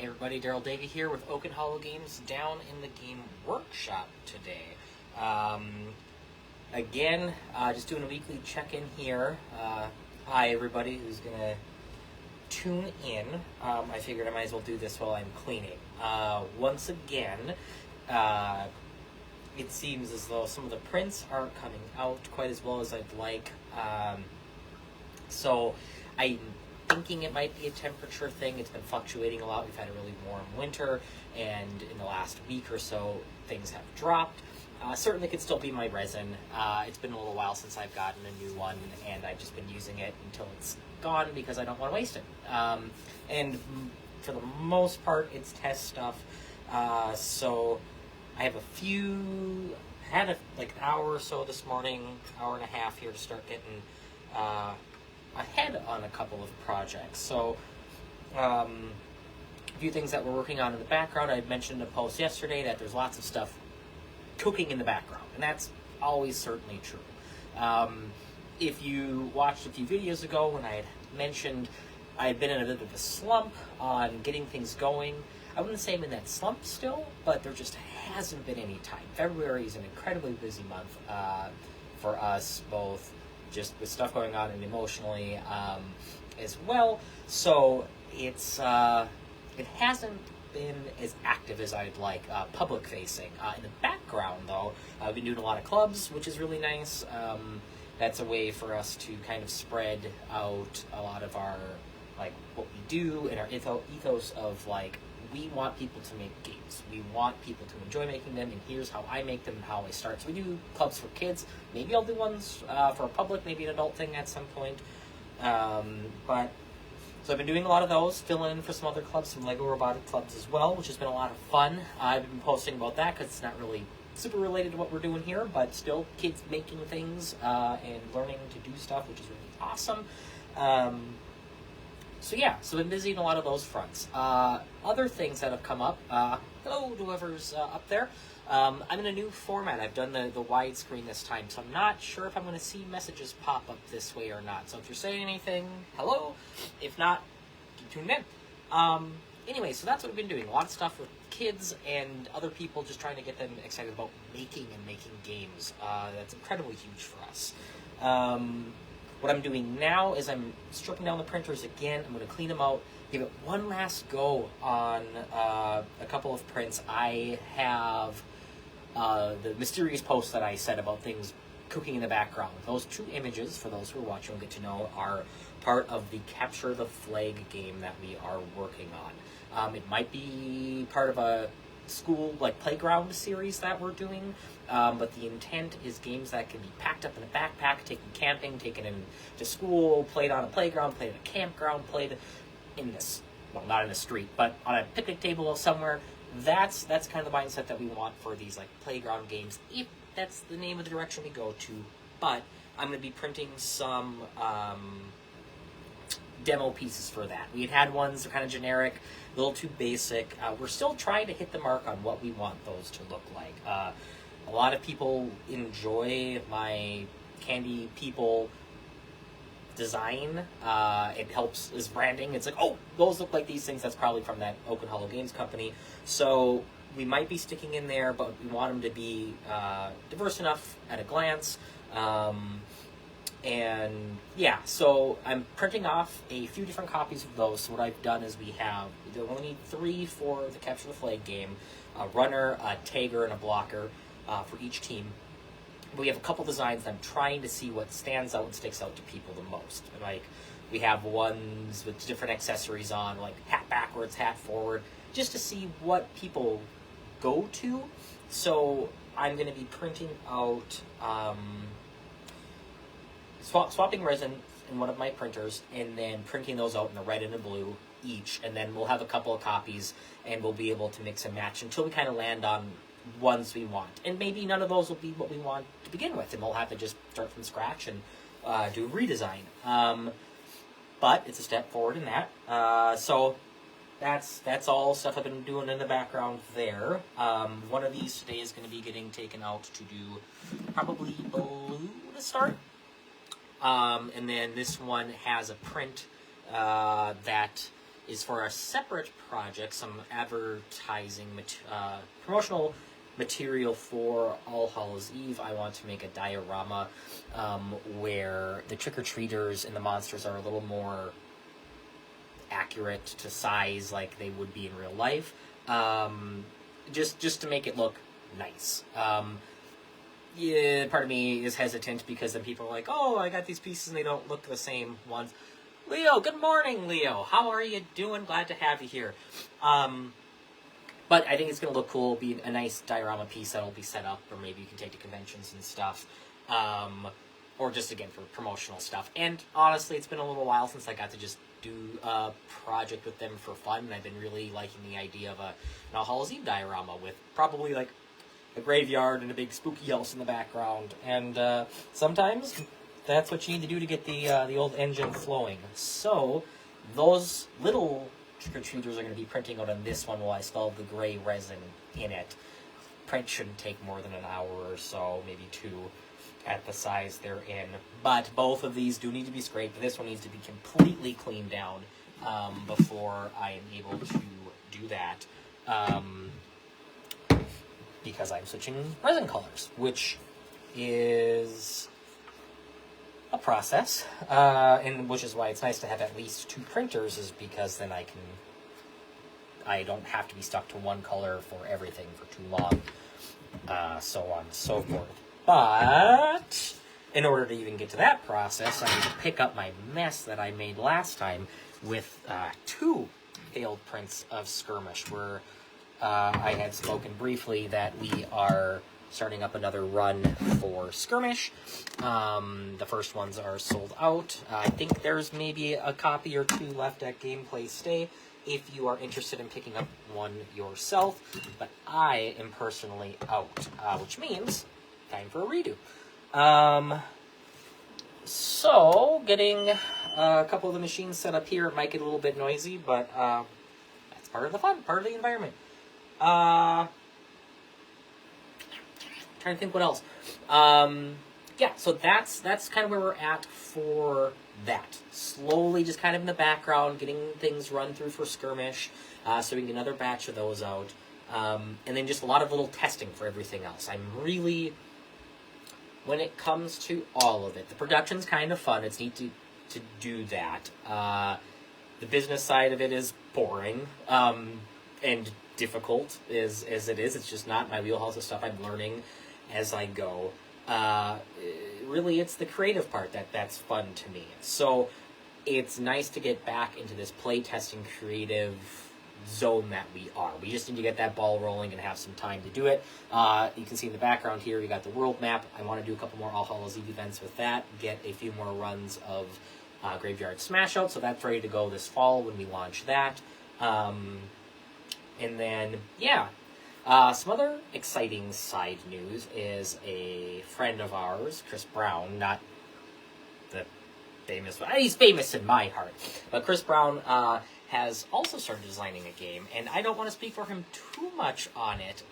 Hey everybody, Daryl Davey here with Oak and Hollow Games down in the game workshop today. Again, just doing a weekly check-in here. Hi everybody who's going to tune in. I figured I might as well do this while I'm cleaning. Once again, it seems as though some of the prints aren't coming out quite as well as I'd like. So I'm thinking it might be a temperature thing. It's been fluctuating a lot. We've had a really warm winter, and in the last week or so, things have dropped. Certainly could still be my resin. It's been a little while since I've gotten a new one, and I've just been using it until it's gone because I don't want to waste it. And for the most part, it's test stuff. So I have like an hour or so this morning, hour and a half here to start getting ahead on a couple of projects. So a few things that we're working on in the background. I mentioned in a post yesterday that there's lots of stuff cooking in the background, and that's always certainly true. If you watched a few videos ago when I had mentioned I had been in a bit of a slump on getting things going, I wouldn't say I'm in that slump still, but there just hasn't been any time. February is an incredibly busy month for us, both just with stuff going on and emotionally as well. So it's it hasn't been as active as I'd like, public facing. In the background though, I've been doing a lot of clubs, which is really nice. That's a way for us to kind of spread out a lot of our, like, what we do and our ethos of, like, we want people to make games. We want people to enjoy making them, and here's how I make them and how I start. So we do clubs for kids. Maybe I'll do ones for a public, maybe an adult thing at some point. So I've been doing a lot of those, filling in for some other clubs, some Lego robotic clubs as well, which has been a lot of fun. I've been posting about that because it's not really super related to what we're doing here, but still kids making things and learning to do stuff, which is really awesome. So yeah, so I've been busy in a lot of those fronts. Other things that have come up, hello to whoever's up there. I'm in a new format. I've done the widescreen this time, so I'm not sure if I'm going to see messages pop up this way or not. So if you're saying anything, hello. If not, keep tuning in. Anyway, so that's what I've been doing. A lot of stuff with kids and other people, just trying to get them excited about making games. That's incredibly huge for us. What I'm doing now is I'm stripping down the printers again. I'm going to clean them out, give it one last go on a couple of prints. I have the mysterious post that I said about things cooking in the background. Those two images, for those who are watching will get to know, are part of the Capture the Flag game that we are working on. It might be part of a school, like, playground series that we're doing, but the intent is games that can be packed up in a backpack, taken camping, taken into school, played on a playground, played at a campground, played in this, well, not in the street, but on a picnic table somewhere. That's kind of the mindset that we want for these, like, playground games, if that's the name of the direction we go to. But I'm going to be printing some demo pieces for that. We had ones that are kind of generic, a little too basic. We're still trying to hit the mark on what we want those to look like. A lot of people enjoy my Candy People design. It helps as branding. It's like, oh, those look like these things. That's probably from that Oak and Hollow Games company. So we might be sticking in there, but we want them to be diverse enough at a glance. And yeah, so I'm printing off a few different copies of those. So what I've done is we only need 3 for the Capture the Flag game: a runner, a tagger, and a blocker for each team. We have a couple designs that I'm trying to see what stands out and sticks out to people the most. Like, we have ones with different accessories on, like hat backwards, hat forward, just to see what people go to. So I'm going to be printing out, swapping resin in one of my printers, and then printing those out in the red and the blue each, and then we'll have a couple of copies, and we'll be able to mix and match until we kind of land on ones we want. And maybe none of those will be what we want to begin with, and we'll have to just start from scratch and do a redesign. But it's a step forward in that. So that's all stuff I've been doing in the background there. One of these today is going to be getting taken out to do probably blue to start. And then this one has a print that is for a separate project, some advertising, promotional material for All Hallows Eve. I want to make a diorama where the trick-or-treaters and the monsters are a little more accurate to size like they would be in real life. Just to make it look nice. Yeah, part of me is hesitant because then people are like, oh, I got these pieces and they don't look the same ones. Leo, good morning, Leo. How are you doing? Glad to have you here. But I think it's going to look cool, be a nice diorama piece that'll be set up, or maybe you can take to conventions and stuff. Or just, again, for promotional stuff. And honestly, it's been a little while since I got to just do a project with them for fun, and I've been really liking the idea of an All Hallows Eve diorama with probably, like, a graveyard and a big spooky house in the background. And sometimes that's what you need to do to get the old engine flowing. So those little trick-or-treaters are going to be printing out on this one while I still have the gray resin in it. Print shouldn't take more than an hour or so, maybe 2 at the size they're in. But both of these do need to be scraped. This one needs to be completely cleaned down before I am able to do that. Because I'm switching resin colors, which is a process, and which is why it's nice to have at least 2 printers, is because then I don't have to be stuck to one color for everything for too long, so on and so forth. But in order to even get to that process, I need to pick up my mess that I made last time with 2 failed prints of Skirmish, where I had spoken briefly that we are starting up another run for Skirmish. The first ones are sold out. I think there's maybe a copy or 2 left at Gameplay Stay if you are interested in picking up one yourself. But I am personally out, which means time for a redo. So, getting a couple of the machines set up here, it might get a little bit noisy, but that's part of the fun, part of the environment. Trying to think what else. Yeah, so that's kind of where we're at for that. Slowly, just kind of in the background, getting things run through for Skirmish, so we can get another batch of those out. And then just a lot of little testing for everything else. I'm really, when it comes to all of it, the production's kind of fun. It's neat to do that. The business side of it is boring, and difficult as it is. It's just not my wheelhouse of stuff I'm learning as I go. Really, it's the creative part that's fun to me. So it's nice to get back into this playtesting creative zone that we are. We just need to get that ball rolling and have some time to do it. You can see in the background here, we got the world map. I want to do a couple more All Hallows Eve events with that, get a few more runs of Graveyard Smash Out, so that's ready to go this fall when we launch that. And then, yeah, some other exciting side news is a friend of ours, Chris Brown, not the famous one. He's famous in my heart. But Chris Brown has also started designing a game, and I don't want to speak for him too much on it,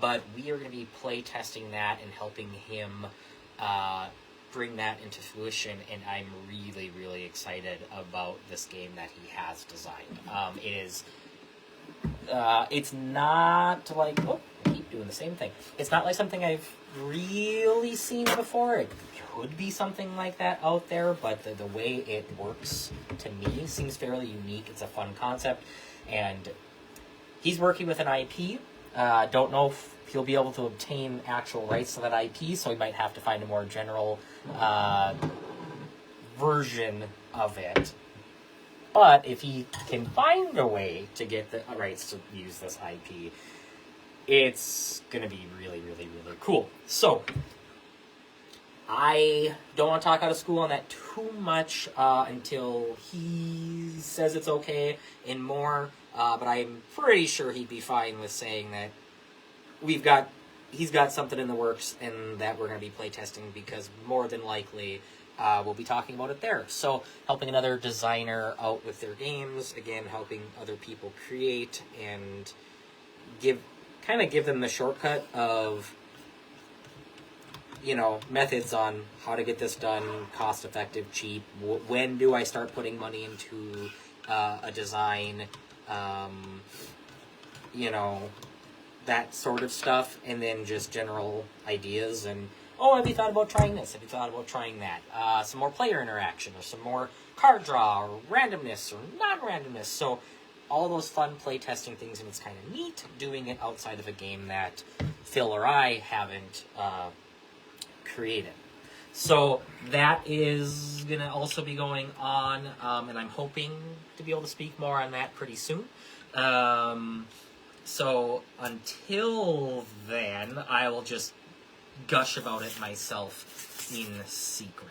but we are going to be play testing that and helping him bring that into fruition, and I'm really, really excited about this game that he has designed. It is... it's not like, oh, I keep doing the same thing. It's not like something I've really seen before. It could be something like that out there, but the way it works to me seems fairly unique. It's a fun concept, and he's working with an IP. Don't know if he'll be able to obtain actual rights to that IP, so he might have to find a more general version of it. But if he can find a way to get the rights to use this IP, it's going to be really, really, really cool. So, I don't want to talk out of school on that too much until he says it's okay and more. But I'm pretty sure he'd be fine with saying that he's got something in the works and that we're going to be playtesting, because more than likely... we'll be talking about it there. So, helping another designer out with their games, again, helping other people create and give them the shortcut of, methods on how to get this done, cost effective, cheap. When do I start putting money into a design, you know, that sort of stuff, and then just general ideas. And, oh, have you thought about trying this? Have you thought about trying that? Some more player interaction, or some more card draw, or randomness, or non-randomness. So all those fun play testing things, and it's kind of neat doing it outside of a game that Phil or I haven't created. So that is going to also be going on, and I'm hoping to be able to speak more on that pretty soon. So until then, I will just gush about it myself in secret.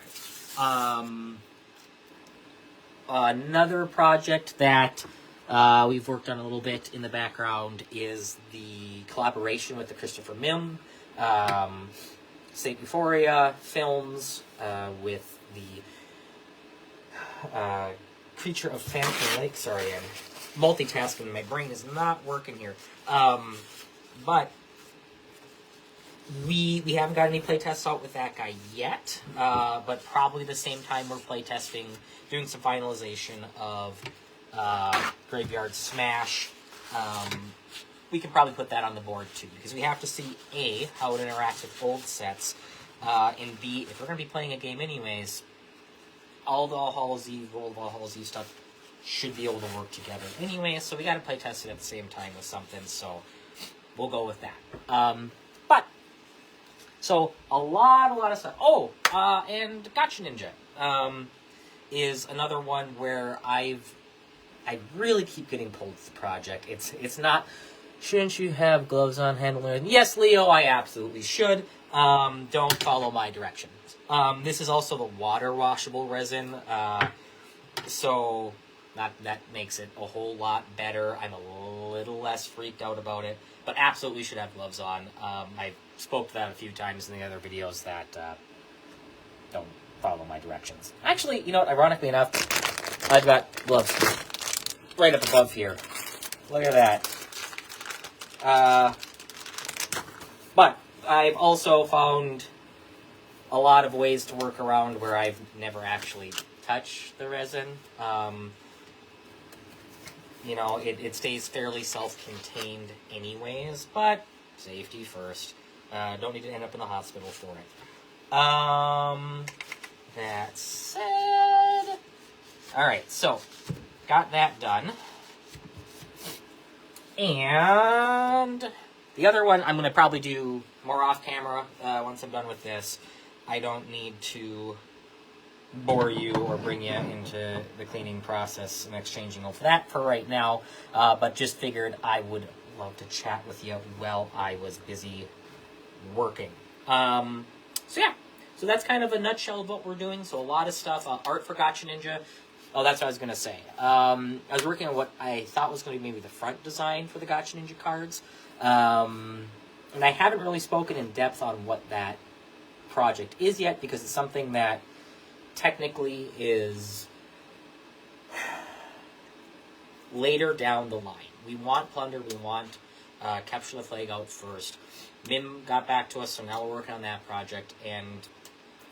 Another project that we've worked on a little bit in the background is the collaboration with the Christopher Mim St. Euphoria films with the Creature of Phantom Lake. Sorry, I'm multitasking. My brain is not working here. But we haven't got any playtests out with that guy yet. But probably the same time we're playtesting, doing some finalization of Graveyard Smash. We can probably put that on the board too, because we have to see A, how it interacts with old sets, and B, if we're going to be playing a game anyways, all the Valhalla Z, old Valhalla Z stuff should be able to work together anyway, so we got to play test it at the same time with something, so we'll go with that. So a lot of stuff. Oh, and Gotcha Ninja is another one where I really keep getting pulled to the project. It's not, shouldn't you have gloves on handling it? Yes, Leo, I absolutely should. Don't follow my directions. This is also the water washable resin, so that makes it a whole lot better. I'm a little less freaked out about it, but absolutely should have gloves on. I spoke to that a few times in the other videos that don't follow my directions. Actually, you know what, ironically enough, I've got gloves right up above here. Look at that. But I've also found a lot of ways to work around where I've never actually touched the resin. You know, it stays fairly self-contained anyways, but safety first. Don't need to end up in the hospital for it. That said... Alright, so, got that done. And the other one I'm going to probably do more off-camera once I'm done with this. I don't need to bore you or bring you into the cleaning process and exchanging over that for right now, but just figured I would love to chat with you while I was busy working. So yeah, so that's kind of a nutshell of what we're doing. So a lot of stuff, art for Gotcha Ninja. Oh, that's what I was going to say. I was working on what I thought was going to be maybe the front design for the Gotcha Ninja cards. And I haven't really spoken in depth on what that project is yet, because it's something that technically is later down the line. We want Plunder, we want Capture the Flag out first. Mim got back to us, so now we're working on that project, and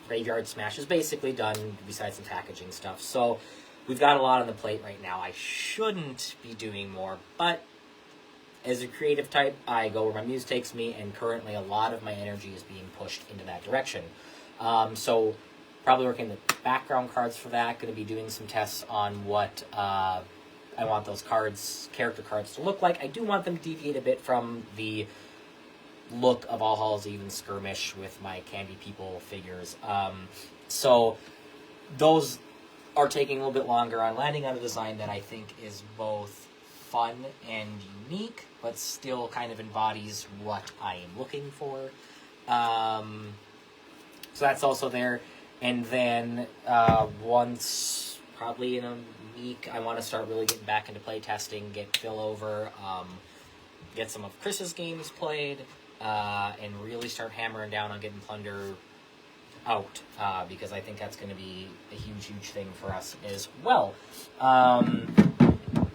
Graveyard Smash is basically done, besides some packaging stuff. So we've got a lot on the plate right now. I shouldn't be doing more, but as a creative type, I go where my muse takes me, and currently a lot of my energy is being pushed into that direction. So probably working the background cards for that, going to be doing some tests on what I want those cards, character cards, to look like. I do want them to deviate a bit from the look of All Hallows Eve and Skirmish with my Candy People figures. So those are taking a little bit longer on landing on a design that I think is both fun and unique, but still kind of embodies what I am looking for. So that's also there. And then once, probably in a week, I want to start really getting back into playtesting, get Phil over, get some of Chris's games played, and really start hammering down on getting Plunder out, because I think that's going to be a huge, huge thing for us as well.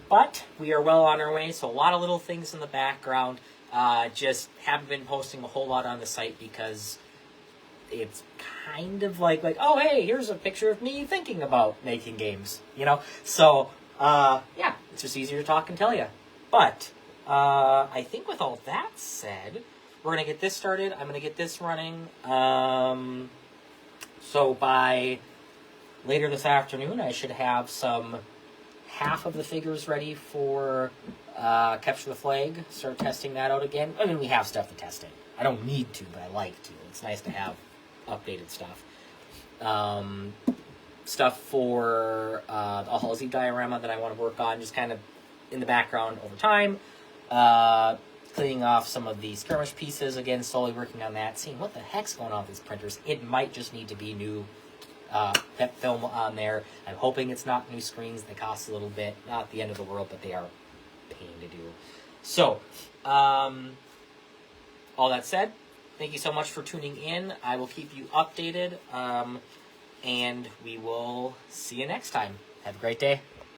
But we are well on our way, so a lot of little things in the background. Just haven't been posting a whole lot on the site because it's kind of like, oh, hey, here's a picture of me thinking about making games, you know? So yeah, it's just easier to talk and tell you. But I think with all that said, we're going to get this started. I'm going to get this running. So by later this afternoon, I should have half of the figures ready for Capture the Flag. Start testing that out again. I mean, we have stuff to test it. I don't need to, but I like to. It's nice to have updated stuff. Stuff for the Halsey diorama that I want to work on, just kind of in the background over time. Cleaning off some of the skirmish pieces, again, slowly working on that, seeing what the heck's going on with these printers. It might just need to be new PEP film on there. I'm hoping it's not new screens. They cost a little bit. Not the end of the world, but they are a pain to do. So, all that said, thank you so much for tuning in. I will keep you updated, and we will see you next time. Have a great day.